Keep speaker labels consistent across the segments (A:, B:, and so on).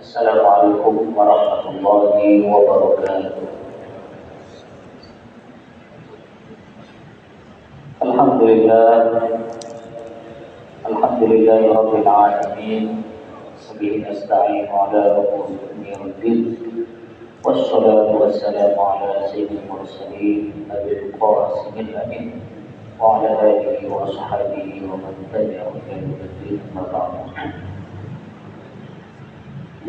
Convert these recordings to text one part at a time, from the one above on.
A: Assalamualaikum warahmatullahi wabarakatuh. Alhamdulillah, alhamdulillahirabbil alamin. Wabihi nasta'in ala umuri din. Wassalatu wassalamu ala sayyidil mursalin Abil Qasimil Amin wa ala alihi wa sahbihi wa man tabi'ahum bi ihsan ila yaumil qiyamah.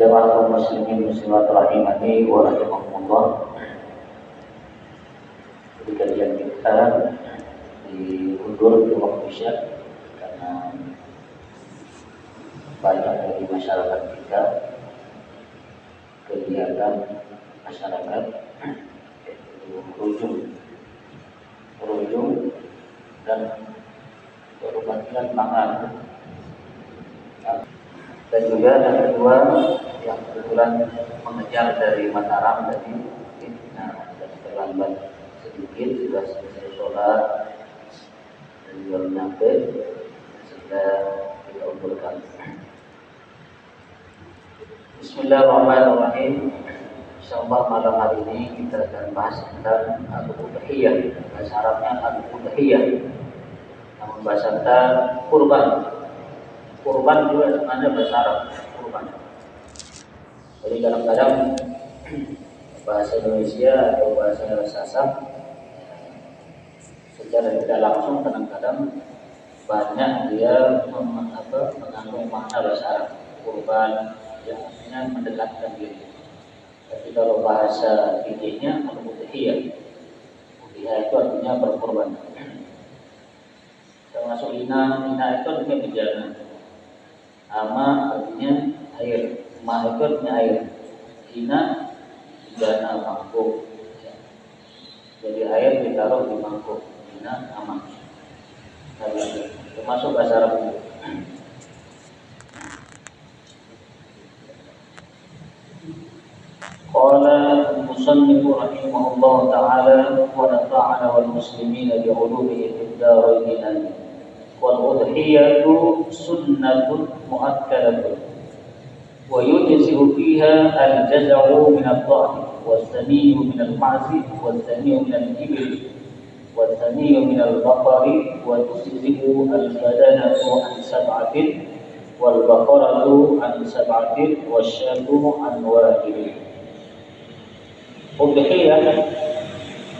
A: Jamaah muslimin muslimat rahimani wa rahimakumullah. Di kajian kita diundur di waktu isya karena banyak dari masyarakat kita kegiatan masyarakat berujung dan berubah pangan. Dan juga yang kedua yang kebetulan mengejar dari Mataram tadi, dan terlambat sedikit sudah selesai sholat dan juga nyampe sehingga kita unggulkan. Bismillahirrahmanirrahim. Insyaallah malam hari ini kita akan bahas tentang al-udhiyah. Bahasa Arabnya al-udhiyah. Namun bahasa kita kurban. Kurban juga sebenarnya bahasa Arab, kurban. Jadi kadang-kadang bahasa Indonesia atau bahasa Sasak secara tidak langsung kadang-kadang banyak dia mengandung makna bahasa Arab. Kurban yang artinya mendekatkan diri. Tapi kalau bahasa fikihnya al-udhiyah. Udhiyah itu artinya berkorban. Termasuk ina itu artinya bejana. Ama artinya air, ma itu artinya air. Ina bejana mangkuk. Jadi air ditaruh di mangkuk. Ina ama. Termasuk bahasa Arab. Qala al-musannif rahimahullah ta'ala wa nafa'ana wal muslimina bi 'ulumihi fid dharain. Wal udhiyatu sunnatun mu'akkadatun wa yujzi'u fiha al-jaz'u min ad-dha'n was-sami'u min al-ma'zi was-sami'u min al-ibil was-sami'u min al-baqari wa tujzi'u al-badanatu an sab'atin wal baqaratu an sab'atin wasyatu an wahidin. Udhiyah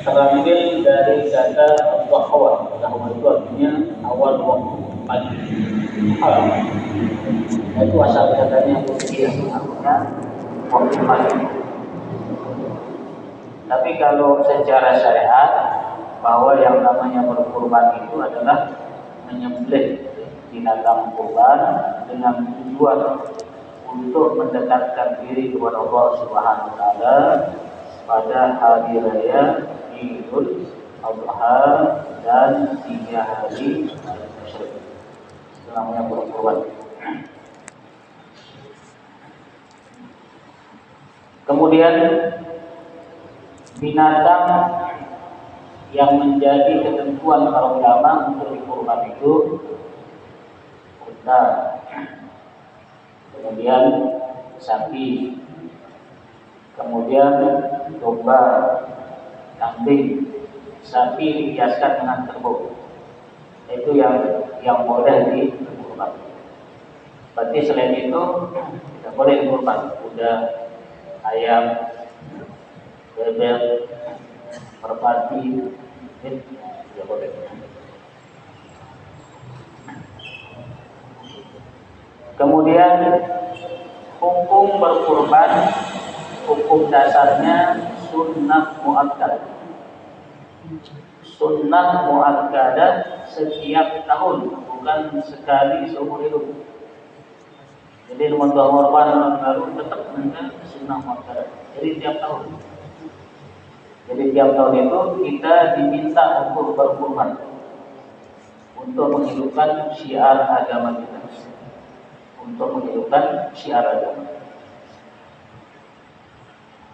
A: terambil dari kata dhahwa. Dhahwa itu artinya awal waktu pagi. Itu asal katanya udhiyah, artinya waktu pagi. Tapi kalau secara syariat bahwa yang namanya berkurban itu adalah menyembelih binatang kurban dengan tujuan untuk mendekatkan diri kepada Allah Subhanahu wa taala pada hari raya Idul Adha dan 3 hari Tasyrik. Itu namanya berkurban. Kemudian binatang yang menjadi ketentuan para ulama untuk dikurban itu unta, kemudian sapi, kemudian domba, kambing, sapi dihiaskan dengan kerbau. Itu yang boleh dikurban. Berarti selain itu tidak boleh dikurban. Kuda, ayam, bebek, merpati, tidak boleh. Kemudian hukum berkurban, hukum dasarnya sunnah muakkad. Sunnah muakkadah setiap tahun, bukan sekali seumur hidup. Jadi membuat korban baru tetap dengan sunnah muakkadah. Jadi tiap tahun. Jadi tiap tahun itu kita diminta untuk berkurban, untuk menghidupkan syiar agama kita, untuk menghidupkan syiar agama.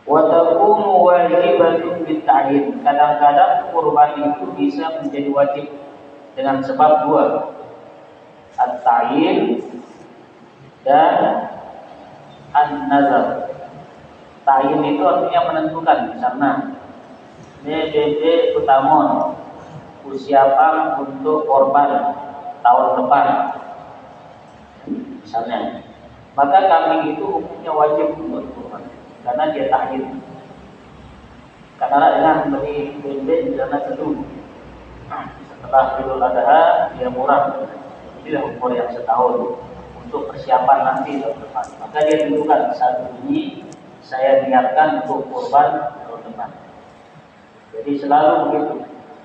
A: Wa takunu wajibatun bitta'yin. Kadang-kadang kurban itu bisa menjadi wajib dengan sebab dua, at-ta'yin dan an-nazar. Ta'yin itu artinya menentukan. Misalnya DDD Utamon usiapan untuk korban tahun depan misalnya, maka kami itu hukumnya wajib untuk kurban karena dia ta'yin. Karena dengan beli BB misalnya kedua setelah Idul Adha dia murah, dia umur yang setahun untuk persiapan nanti tahun depan, maka dia tentukan saat ini saya niatkan untuk kurban tahun depan. Jadi selalu begitu.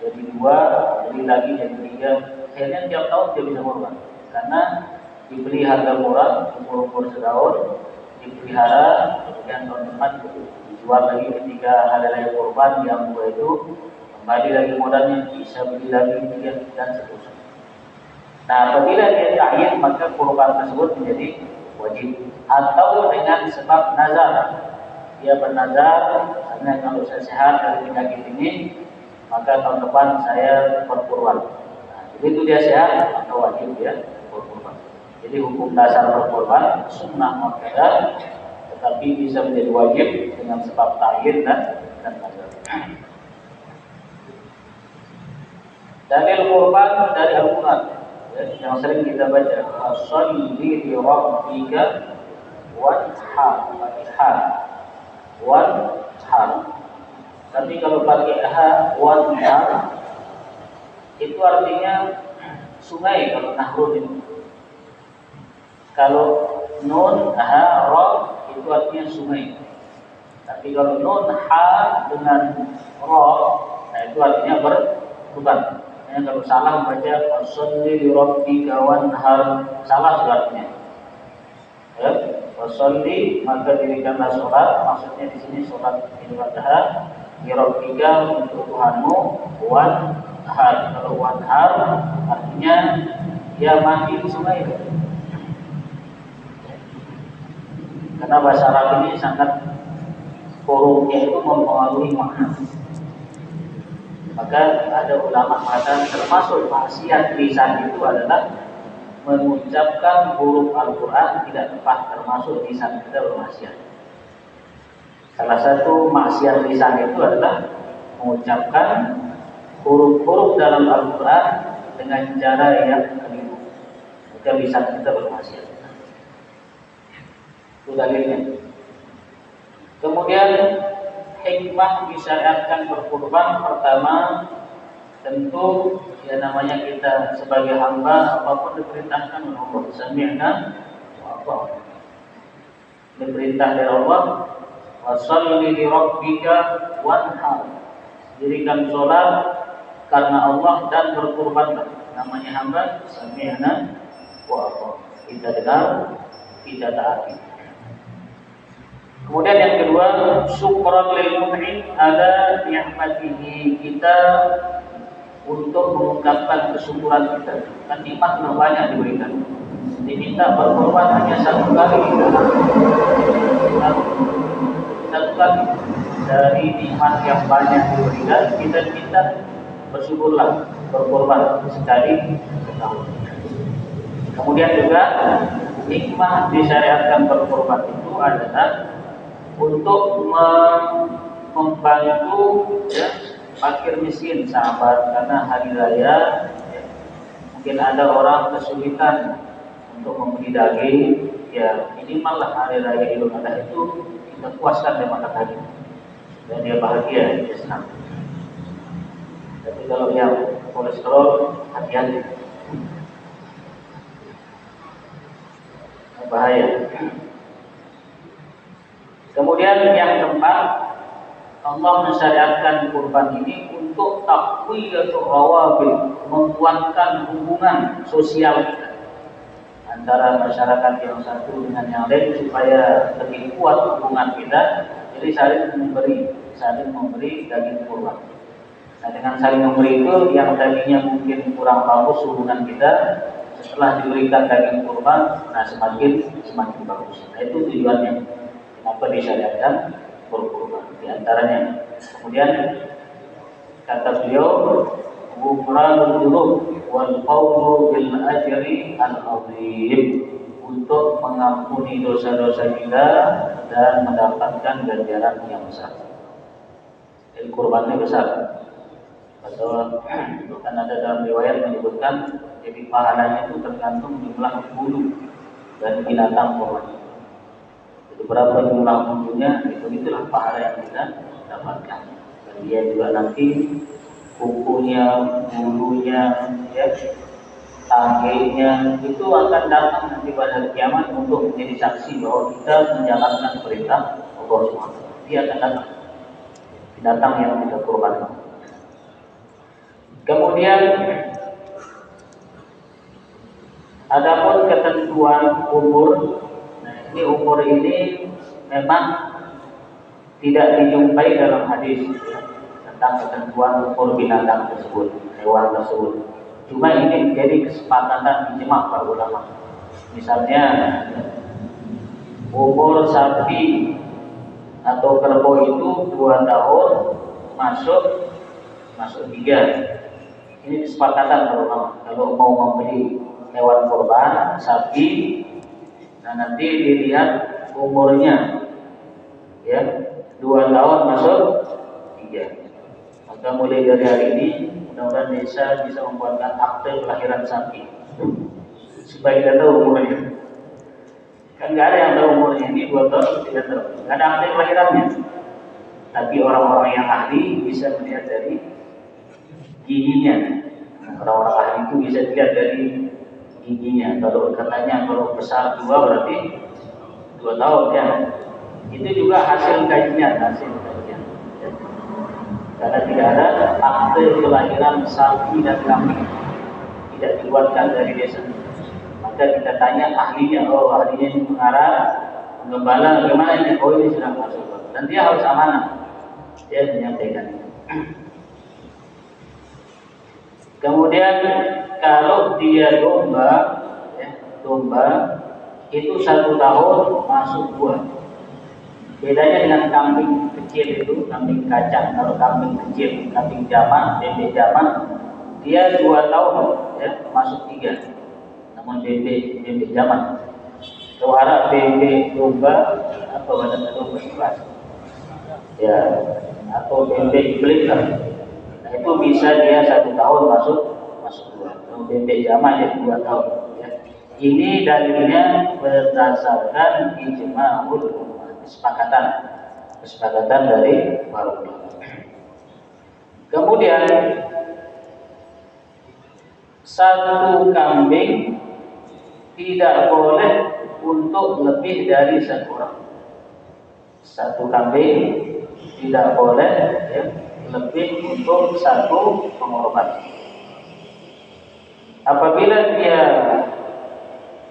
A: Jadi 2, beli lagi jadi 3. Akhirnya tiap tahun dia bisa kurban. Karena dibeli harga murah, umur setahun, dipelihara, kemudian tahun depan dijual lagi ketika hari raya kurban yang 2 itu kembali lagi modalnya, bisa beli lagi 3 dan seterusnya. Nah, apabila dia ta'yin maka kurban tersebut menjadi wajib. Atau dengan sebab nazar, dia bernazar, karena kalau saya sehat dari penyakit ini, maka tahun depan saya berkurban. Nah, begitu dia sehat, maka wajib dia berkurban. Jadi hukum dasar berkurban sunnah muakkadah, tetapi bisa menjadi wajib dengan sebab ta'yin dan nazar. Dalil kurban dari Al-Quran yang sering kita baca, "Shalli li rabbika wanhar." Tapi kalau pakai wanhar itu artinya sungai kalau nahrun itu. Kalau nun ra itu artinya sungai. Tapi kalau nun ha dengan ra, nah itu artinya berkurban. Kalau salah membaca "Shalli li rabbika wanhar", salah artinya. Ya, "Shalli" maka dirikanlah sholat, maksudnya di sini sholat Idul Adha, li rabbika untuk Tuhanmu, wanhar. Kalau wanhar artinya dia mandi di sungai. Karena bahasa Arab ini sangat hurufnya itu mempengaruhi makna. Maka ada ulama mengatakan termasuk maksiat lisan itu adalah mengucapkan huruf Al-Quran tidak tepat, termasuk lisan kita bermaksiat. Salah satu maksiat lisan itu adalah mengucapkan huruf-huruf dalam Al-Quran dengan cara yang keliru, maka lisan kita bermaksiat. Itu dalilnya. Kemudian hikmah disyariatkan berkurban, pertama tentu ya namanya kita sebagai hamba apapun diperintahkan oleh Allah, sami'na wa ata'na. Diperintah dari Allah, wa shalli li rabbika wanhar. Dirikan sholat karena Allah dan berkurbanlah. Namanya hamba, sami'na wa ata'na. Kita dengar, kita taati. Kemudian yang kedua, syukran lil mun'im ala ni'matihi. Kita untuk mengungkapkan kesyukuran kita. Kan nikmat banyak diberikan. Diminta berkorban hanya satu kali dari nikmat yang banyak diberikan. Kita minta bersyukurlah, berkorban sekali setahun. Kemudian juga nikmat disyariatkan berkorban itu adalah untuk membantu ya, fakir miskin sahabat, karena hari raya ya, mungkin ada orang kesulitan untuk membeli daging, ya minimal lah hari raya Idul Adha itu kita puaskan dia makan daging dan dia bahagia, dia senang. Tapi kalau yang kolesterol, hati-hati, bahaya. Kemudian yang keempat, Allah mensyariatkan kurban ini untuk taqwiyatul rawabil, menguatkan hubungan sosial kita antara masyarakat yang satu dengan yang lain supaya lebih kuat hubungan kita. Jadi saling memberi daging kurban. Nah, dengan saling memberi itu yang tadinya mungkin kurang bagus hubungan kita, setelah diberikan daging kurban, nah semakin bagus. Nah itu tujuannya. Kenapa disyariatkan berkurban? Di antaranya. Kemudian kata beliau, ghufranul dzunub wal qawlu bil ajri al azim, untuk mengampuni dosa-dosa kita dan mendapatkan ganjaran yang besar. Jadi kurbannya besar. Atau kan ada dalam riwayat menyebutkan jadi pahalanya itu tergantung jumlah bulu dan binatang kurban. Jadi berapa jumlah bulunya, itulah pahala yang kita dapatkan. Dan dia juga nanti kukunya, bulunya, ya, tangkainya itu akan datang nanti pada hari kiamat untuk menjadi saksi bahwa kita menjalankan perintah Allah SWT. Dia akan datang, binatang yang kita kurbankan. Kemudian adapun ketentuan umur. Nah, ini umur ini memang tidak dijumpai dalam hadis ya, tentang ketentuan umur binatang tersebut, hewan tersebut. Cuma ini menjadi kesepakatan ijma' para ulama. Misalnya umur sapi atau kerbau itu 2 tahun masuk 3. Ini kesepakatan para ulama. Kalau mau membeli hewan kurban sapi, nah nanti dilihat umurnya, ya, 2 tahun masuk 3. Maka mulai dari hari ini mudah-mudahan desa bisa membuatkan akte kelahiran sapi supaya kita tahu umurnya. Kan nggak ada yang tahu umurnya, ini 2 tahun tidak tahu, nggak ada akte kelahirannya. Tapi orang-orang yang ahli bisa melihat dari giginya. Nah, orang-orang ahli itu bisa dilihat dari giginya. Kalau katanya kalau besar 2 berarti 2 tahun ya. Itu juga hasil kajian. Karena tidak ada akte kelahiran sapi dan kambing, tidak dibuatkan dari desa. Maka kita tanya ahlinya, ahlinya ini mengarah, penggembala, bagaimana ini? Ini sudah masuk. Dan dia harus amanah, dia menyampaikan. Kemudian kalau dia domba, ya, domba itu 1 tahun masuk 2. Bedanya dengan kambing kecil itu, kambing kacang. Kalau kambing kecil, kambing jaman, bebek jaman, dia 2 tahun ya, masuk 3. Namun bebek jaman. Kalau harap bebek domba atau badan domba keras, ya, atau bebek belik lah. Nah itu bisa dia 1 tahun masuk 2. Kalau bebek jaman ya 2 tahun. Ya. Ini dalilnya berdasarkan ijma'ul kesepakatan dari para ulama. Kemudian 1 kambing tidak boleh untuk lebih dari 1 orang. 1 kambing tidak boleh ya, lebih untuk 1 pengorban. Apabila dia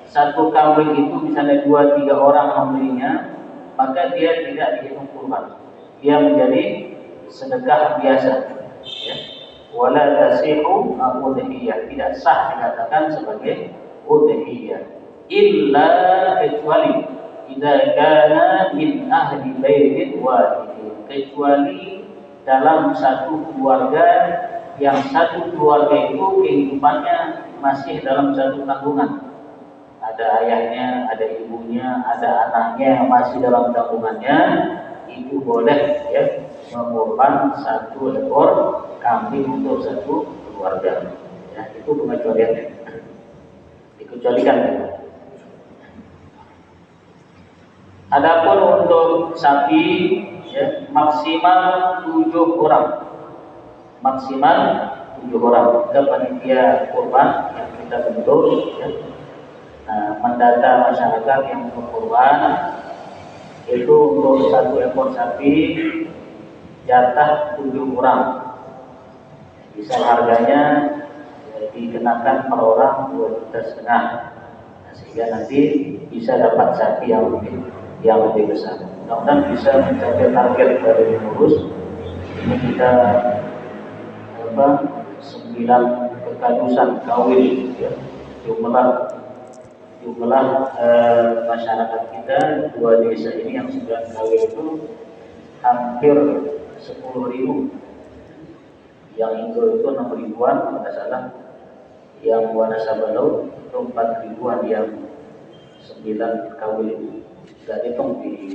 A: 1 kambing itu misalnya 2-3 orang membelinya, maka dia tidak dihitung kurban. Dia menjadi sedekah biasa. Ya. Wala tasihu udhiyah, tidak sah dikatakan sebagai udhiyah. Illa kecuali idza kana min ahli baitin wahidin, kecuali dalam 1 keluarga yang 1 keluarga itu kehidupannya masih dalam 1 tanggungan. Ada ayahnya, ada ibunya, ada anaknya yang masih dalam tanggungannya, itu boleh ya mengorban 1 ekor kambing untuk 1 keluarga. Ya, itu pengecualiannya. Dikecualikan. Adapun untuk sapi ya, maksimal 7 orang. Maksimal 7 orang. Kita panitia kurban yang kita bentuk ya. Nah, mendata masyarakat yang berkorban itu untuk 1 ekor sapi jatah 7 orang. Bisa harganya dikenakan per orang 2,5 juta. Nah, sehingga nanti bisa dapat sapi yang lebih besar. Mudah-mudahan bisa mencapai target dari pengurus. Ini kita 9 kekadusan kawin ya. Jumlah masyarakat kita 2 desa ini yang sudah kawin itu hampir 10.000. Yang Indo itu 6.000-an, kalau tidak salah. Yang Wanasaba Laut itu 4.000-an yang 9 kawin, nggak hitung di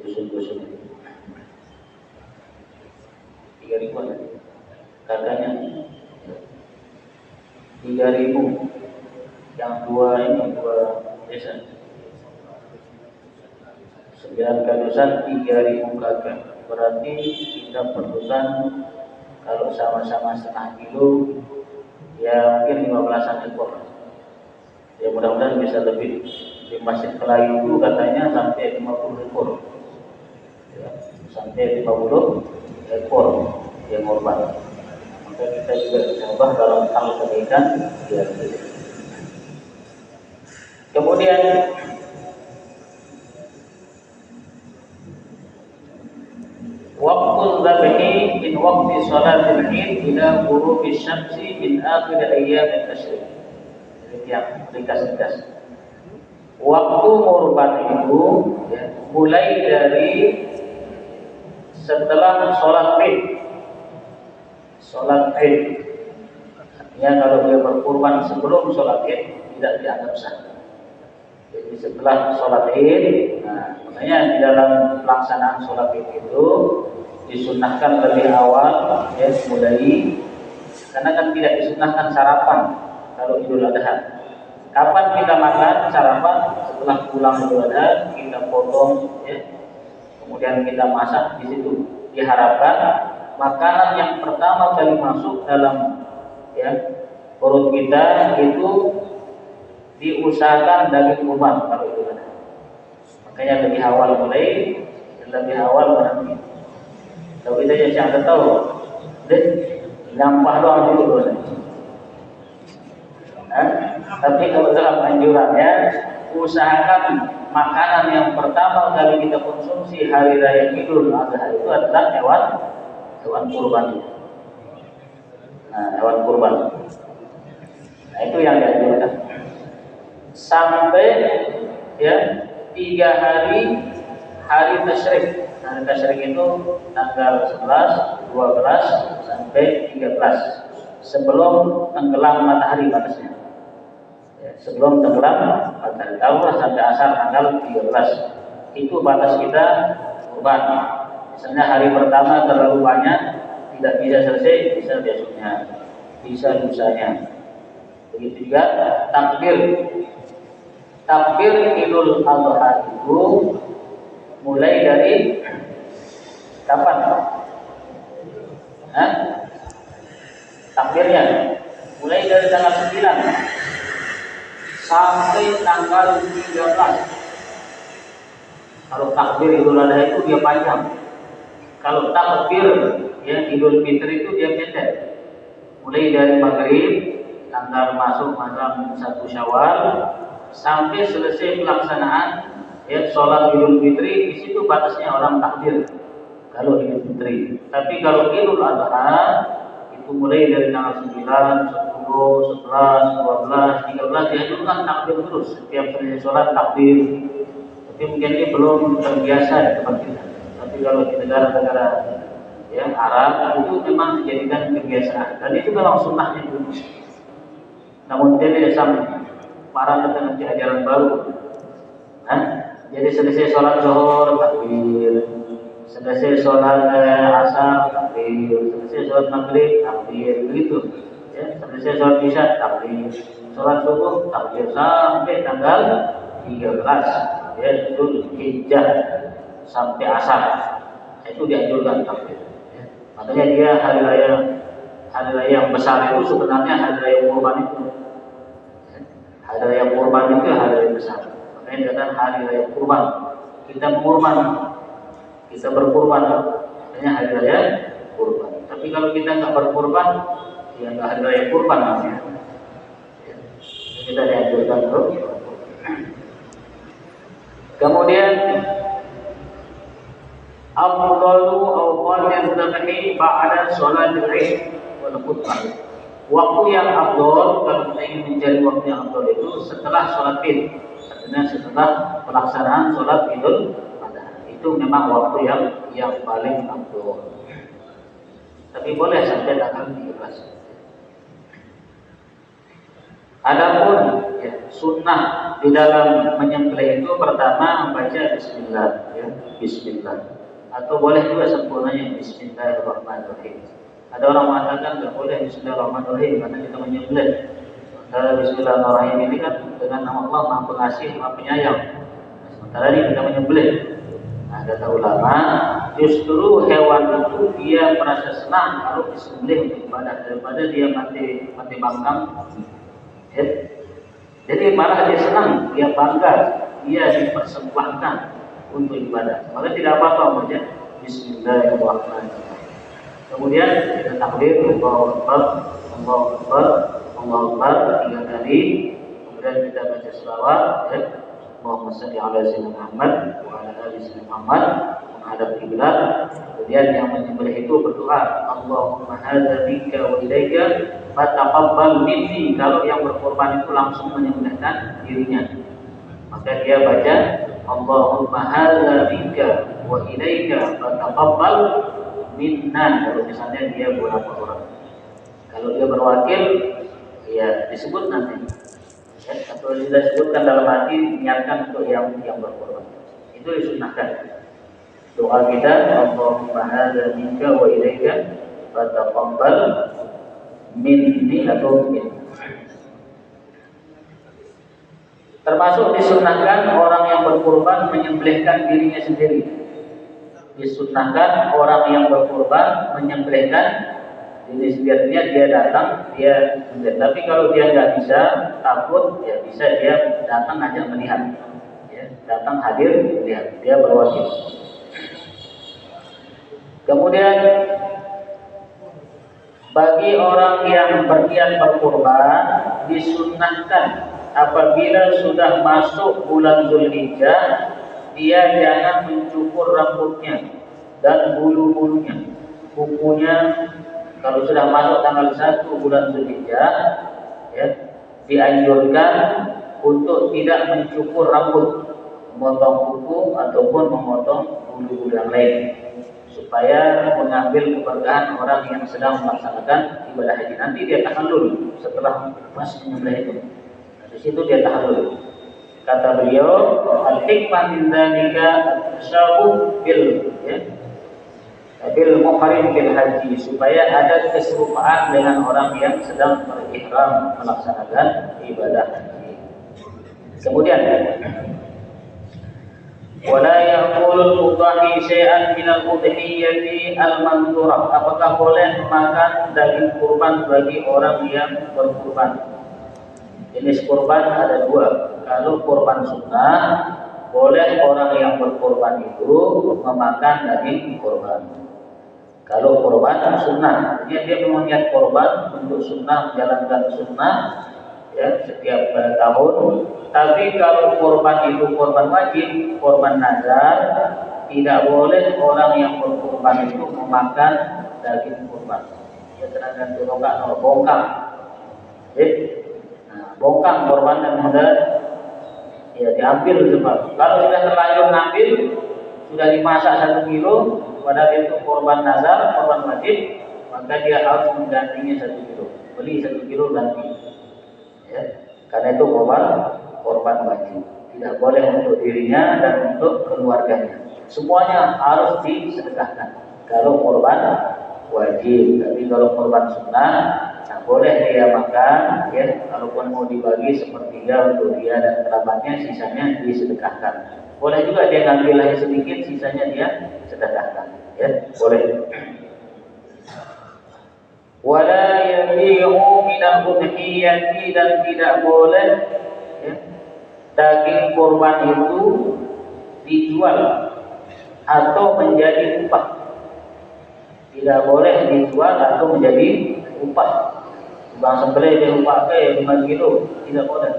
A: dusun-dusun itu. 3.000 katanya, 3.000 yang dua desa, 9 kadusan 3.000 kakak, berarti kita perlukan kalau sama-sama setengah kilo ya mungkin 15-an ekor. Ya mudah-mudahan bisa lebih. Di Masjid Melayu itu katanya sampai 50 ekor ya, sampai 50 ekor yang korban. Maka kita juga coba dalam hal kebaikan ya. Kemudian waktu dzabhi min waqti sholatil id ila ghurubi syamsi min akhir ayyam tasyrik. Yang ringkas-ringkas. Waktu kurban itu ya, mulai dari setelah sholat id. Sholat id. Ya, kalau dia berkurban sebelum sholat id tidak dianggap sah. Jadi setelah sholat id, nah, makanya di dalam pelaksanaan sholat id itu disunahkan lebih awal ya, mulai, karena kan tidak disunahkan sarapan kalau Idul Adha. Kapan kita makan sarapan? Setelah pulang Idul Adha kita potong ya, kemudian kita masak di situ. Diharapkan makanan yang pertama kali masuk dalam ya perut kita itu diusahakan daging kurban kalau Idul Adha. Makanya lebih awal mulai, lebih awal berarti. Kalau kita jangan tahu, dan nyampah doang dulu. Tapi kalau dalam anjurannya, usahakan makanan yang pertama kali kita konsumsi hari raya Idul Adha itu adalah hewan kurban. Nah, hewan kurban. Nah, itu yang dianjurkan. Sampai ya 3 hari tasyrik. Hari tasyrik itu tanggal 11, 12 sampai 13 sebelum tenggelam matahari batasnya. Ya, sebelum tenggelam matahari, taruhlah sampai asar tanggal 13. Itu batas kita kurban. Misalnya hari pertama terlalu banyak, tidak bisa selesai, bisa besoknya, bisa lusanya. Begitu juga takbir Idul Adha itu mulai dari kapan? Takbirnya mulai dari tanggal 9 sampai tanggal 13. Kalau takbir Idul Adha itu dia panjang. Kalau takbir ya Idul Fitri itu dia pendek. Mulai dari maghrib tanggal masuk malam 1 Syawal sampai selesai pelaksanaan ya sholat Idul Fitri. Di situ batasnya orang takbir kalau Idul Fitri. Tapi kalau Idul Adha itu mulai dari tanggal 9, 10, 11, 12, 13 ya itu kan takbir terus. Setiap selesai sholat takbir. Tapi mungkin ini belum terbiasa di tempat kita. Tapi kalau di negara-negara yang Arab itu memang dijadikan kebiasaan. Dan itu memang sunnahnya dulu. Namun tidak sama para dengan ajaran baru. Jadi selesai sholat zuhur takbir, selesai sholat asar takbir, selesai sholat maghrib takbir, begitu. Ya, selesai sholat isya takbir, sholat subuh takbir sampai tanggal 13 ya Dzulhijjah sampai asar. Itu dianjurkan takbir. Ya. Makanya dia hari raya yang besar itu sebenarnya hari raya kurban itu. Ya. Hari raya kurban itu hari raya besar. Makanya dengan hari raya kurban kita kurban, kita berkurban. Makanya hari raya kurban. Tapi kalau kita nggak berkurban, ya nggak hari raya kurban namanya. Ya. Kita dianjurkan terus. Kemudian afdalu awqatil dzabhi ba'da sholatil Id wal khutbah. Waktu yang afdal kalau kita ingin mencari waktu yang afdal itu setelah sholat Id, artinya setelah pelaksanaan sholat Idul Adha. Itu memang waktu yang paling afdal. Tapi boleh sampai tanggal 13. Adapun ya, sunnah di dalam menyembelih itu pertama membaca Bismillah, ya, Bismillah. Atau boleh juga sempurnanya Bismillahirrahmanirrahim. Ada orang mengatakan tidak boleh Bismillahirrahmanirrahim karena kita menyembelih. Sementara Bismillahirrahmanirrahim ini kan dengan nama Allah Maha Pengasih, Maha Penyayang. Sementara ini kita menyembelih. Nah, kata ulama, justru hewan itu dia merasa senang kalau disembelih untuk ibadah daripada dia mati bangkang. Ya. Jadi malah dia senang, dia bangga, dia dipersembahkan untuk ibadah. Maka tidak apa-apa saja. Bismillahirrahmanirrahim. Kemudian kita takbir, Allahu Akbar, Allahu Akbar, Allahu Akbar 3 kali. Kemudian kita baca selawat, ya. Allahumma shalli ala sayyidina Muhammad wa ala ali sayyidina Muhammad, menghadap kiblat. Kemudian yang menyembelih itu berdoa, Allahumma hadza bika wa ilaika fataqabbal minni. Kalau yang berkorban itu langsung menyembelihkan dirinya, maka dia baca Allahumma hadza bika wa ilaika fataqabbal minna. Kalau misalnya dia berapa orang, kalau dia berwakil, ya disebut nanti. Ya, atau sudah disebutkan dalam hati niatkan untuk yang berkorban. Itu disunahkan. Doa kita Allahumma hadza minka wa ilaika fataqabbal minni atau min. Termasuk disunahkan orang yang berkorban menyembelihkan dirinya sendiri. Disunahkan orang yang berkorban menyembelihkan diri sendirinya, dia datang, dia sendiri. Tapi kalau dia nggak bisa, takut, ya bisa dia datang aja melihat, ya, datang hadir melihat, dia berwakil. Kemudian bagi orang yang berniat berkurban disunahkan apabila sudah masuk bulan Zulhijjah, dia jangan mencukur rambutnya dan bulu-bulunya, kukunya. Kalau sudah masuk tanggal 1 bulan Zulhijjah, ya, dianjurkan untuk tidak mencukur rambut, memotong kuku ataupun memotong bulu-bulu yang lain, supaya mengambil keberkahan orang yang sedang melaksanakan ibadah haji. Nanti dia tahallul setelah pas menyembelih itu. Di situ dia tahallul. Kata beliau, al-hikmah min dzalika at-tasyabuh bil, ya, bil muhrim bil haji, supaya ada keserupaan dengan orang yang sedang berihram melaksanakan ibadah haji. Kemudian wala yaqulul mudhahi syai'an minal udhiyyati al-mandurah. Apakah boleh makan daging kurban bagi orang yang berkurban? Jenis kurban ada 2. Kalau kurban sunnah, boleh orang yang berkurban itu memakan daging kurban. Kalau kurban sunnah, dia memang niat kurban untuk sunnah, menjalankan sunnah, ya, setiap tahun. Tapi kalau kurban itu kurban wajib, kurban nazar, tidak boleh orang yang berkurban itu memakan daging kurban. Ya, terhadap turunkan bongkang, bongkang kurban dan nazar, ya diambil sebab kalau sudah terlanjur ngambil, sudah dimasak 1 kilo. Padahal itu korban nazar, korban wajib, maka dia harus menggantinya 1 kilo. Beli 1 kilo ganti. Ya, karena itu korban wajib. Tidak boleh untuk dirinya dan untuk keluarganya. Semuanya harus disedekahkan. Kalau korban wajib, tapi kalau korban sunnah, nah boleh dia makan. Ya, kalaupun mau dibagi sepertiga untuk dia dan kerabatnya, sisanya disedekahkan. Boleh juga dia ngambil lagi sedikit, sisanya dia sedekahkan. Ya, boleh. Wala yabi'u minal udhiyati, dan tidak boleh, ya, daging kurban itu dijual atau menjadi upah. Tidak boleh dijual atau menjadi upah. Bang sembelih dia upah ke 5 kilo, tidak boleh.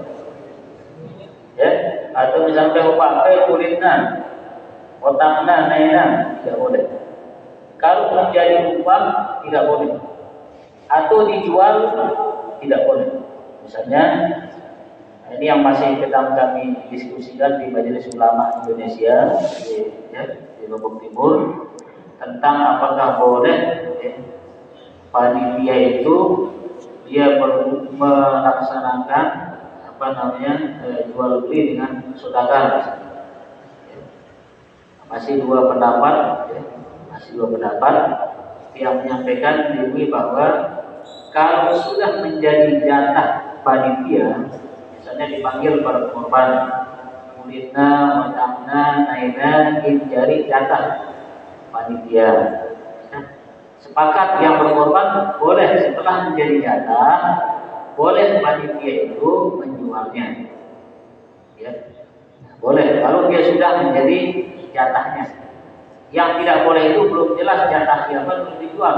A: Ya, atau misalnya upah ke kulitnya, otaknya, naiknya, tidak boleh. Kalau menjadi upah tidak boleh. Atau dijual tidak boleh. Misalnya, ini yang masih sedang kami diskusikan di Majelis Ulama Indonesia di Lombok Timur, tentang apakah boleh, ya, panitia itu dia perlu melaksanakan jual beli dengan saudagar. Masih dua pendapat, yang menyampaikan diri bahwa kalau sudah menjadi jatah panitia, misalnya dipanggil para korban, kulitna, matangna, naina, jari jatah panitia. Sepakat yang berkorban boleh setelah menjadi jatah, boleh panitia itu menjualnya. Ya. Boleh kalau dia sudah menjadi jatahnya. Yang tidak boleh itu belum jelas jatah siapa terus dijual.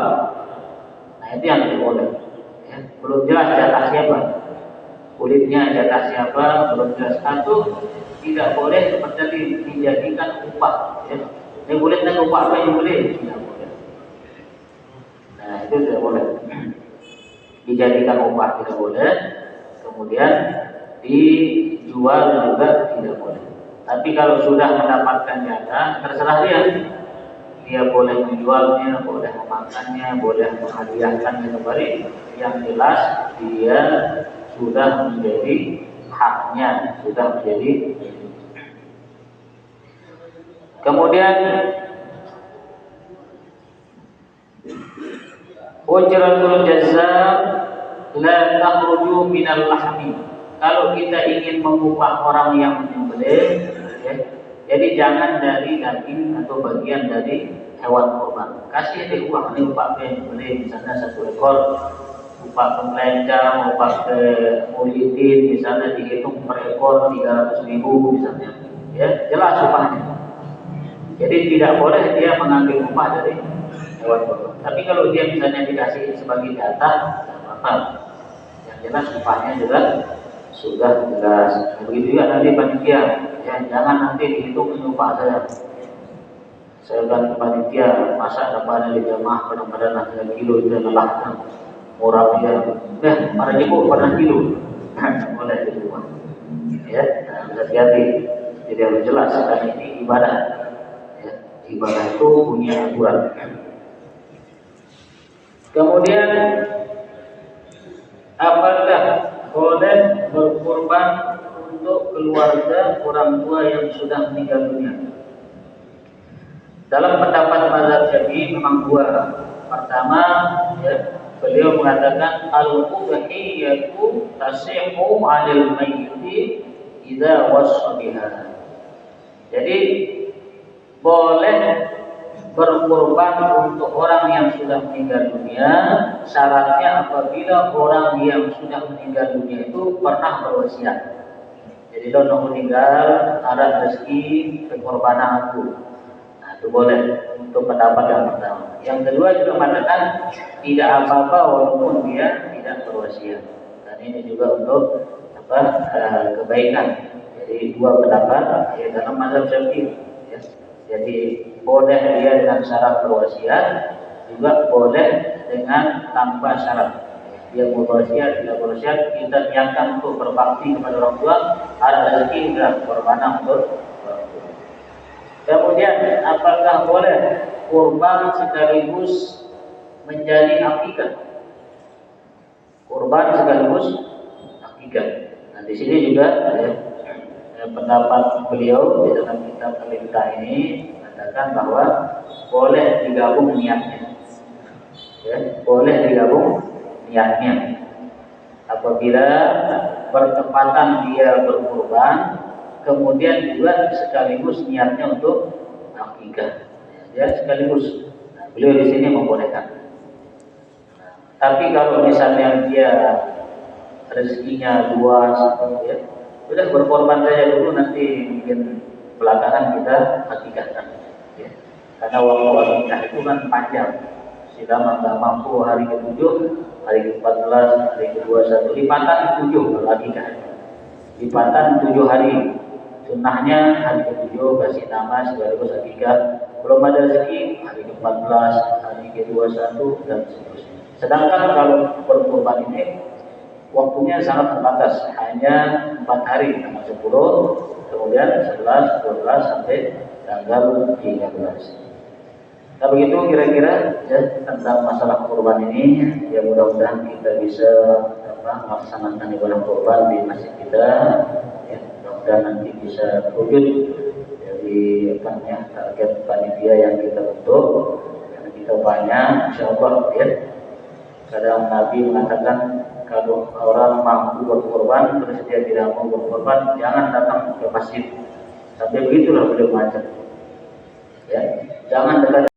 A: Nah itu yang tidak boleh. Ya. Belum jelas jatah siapa, kulitnya jatah siapa, belum jelas. Satu, tidak boleh seperti dijadikan upah. Ya. Ini kulitnya upah apa yang boleh? Tidak boleh. Nah itu tidak boleh. Dijadikan upah tidak boleh. Kemudian dijual juga tidak boleh. Tapi kalau sudah mendapatkan jatah, terserah dia boleh menjualnya, boleh memakannya, boleh menghadiahkannya kembali. Yang jelas dia sudah menjadi haknya, sudah menjadi. Kemudian ujratul jazza la takhruju minal lahmi. Kalau kita ingin mengupah orang yang menyembelih, ya, jadi jangan dari daging atau bagian dari hewan kurban. Kasih dia upah, ini upah menyembelih misalnya 1 ekor, upah pembelajar, upah ke muridin misalnya dihitung per ekor 300.000 misalnya. Ya, jelas upahnya. Jadi tidak boleh dia mengambil upah dari hewan kurban. Tapi kalau dia misalnya dikasih sebagai jatah, tidak apa-apa. Yang jelas upahnya juga sudah jelas. Begitu juga nanti panitia, ya, jangan nanti dihitung upah saya. Saya akan panitia masa depan di jamaah pada 3 kilo itu adalah murah dia. Para ibu pernah kilo, boleh itu upah. Ya, hati-hati. Jadi harus jelas karena ini ibadah. Ya, ibadah itu punya aturan. Kemudian apakah boleh berkorban untuk keluarga orang tua yang sudah meninggal dunia? Dalam pendapat mazhab Syafi'i memang dua. Pertama, ya, beliau mengatakan al-udhiyatu tasihhu 'alal mayyiti idza wassa biha. Jadi boleh berkorban untuk orang yang sudah meninggal dunia, syaratnya apabila orang yang sudah meninggal dunia itu pernah berwasiat. Jadi kalau meninggal ada rezeki kekorbanan aku. Nah itu boleh untuk pendapat yang pertama. Yang kedua juga mengatakan tidak apa-apa walaupun dia tidak berwasiat. Dan ini juga untuk kebaikan. Jadi dua pendapat ya, dalam mazhab Syafi'i. Ya. Jadi boleh dia dengan syarat berwasiat, juga boleh dengan tanpa syarat. Dia berwasiat, tidak berwasiat, kita niatkan untuk berbakti kepada orang tua, ada rezeki dan korban untuk orang tua. Kemudian, apakah boleh kurban sekaligus menjadi akikah? Kurban sekaligus akikah. Nah, di sini juga ya, pendapat beliau di dalam kitab Al-Iftah ini mengatakan bahwa boleh digabung niatnya. Ya, boleh digabung niatnya. Apabila bertepatan dia berkurban, kemudian juga sekaligus niatnya untuk akikah. Ya, sekaligus. Nah, beliau di sini membolehkan. Tapi kalau misalnya dia rezekinya luas, ya, sudah berkorban saja dulu, nanti mungkin belakangan kita hakikatkan. Ya. Karena waktu akikah itu kan panjang. Sudah nggak mampu hari ke-7, hari ke-14, hari ke-21, lipatan 7 kalau akikah. Lipatan 7 hari. Sunnahnya hari ke-7 kasih nama sekaligus akikah. Belum ada rezeki hari ke-14, hari ke-21 dan seterusnya. Sedangkan kalau berkorban ini waktunya sangat terbatas, hanya 4 hari, tanggal 10, kemudian 11, 12 sampai tanggal 13. Nah begitu kira-kira ya tentang masalah kurban ini, ya mudah-mudahan kita bisa melaksanakan ibadah kurban di masjid kita, ya mudah-mudahan nanti bisa terwujud dari target panitia yang kita bentuk, karena kita banyak, insya Allah ya. Kadang Nabi mengatakan kalau orang mampu berkorban terus dia tidak mau berkorban, jangan datang ke masjid. Tapi begitulah beliau macam, ya jangan dekat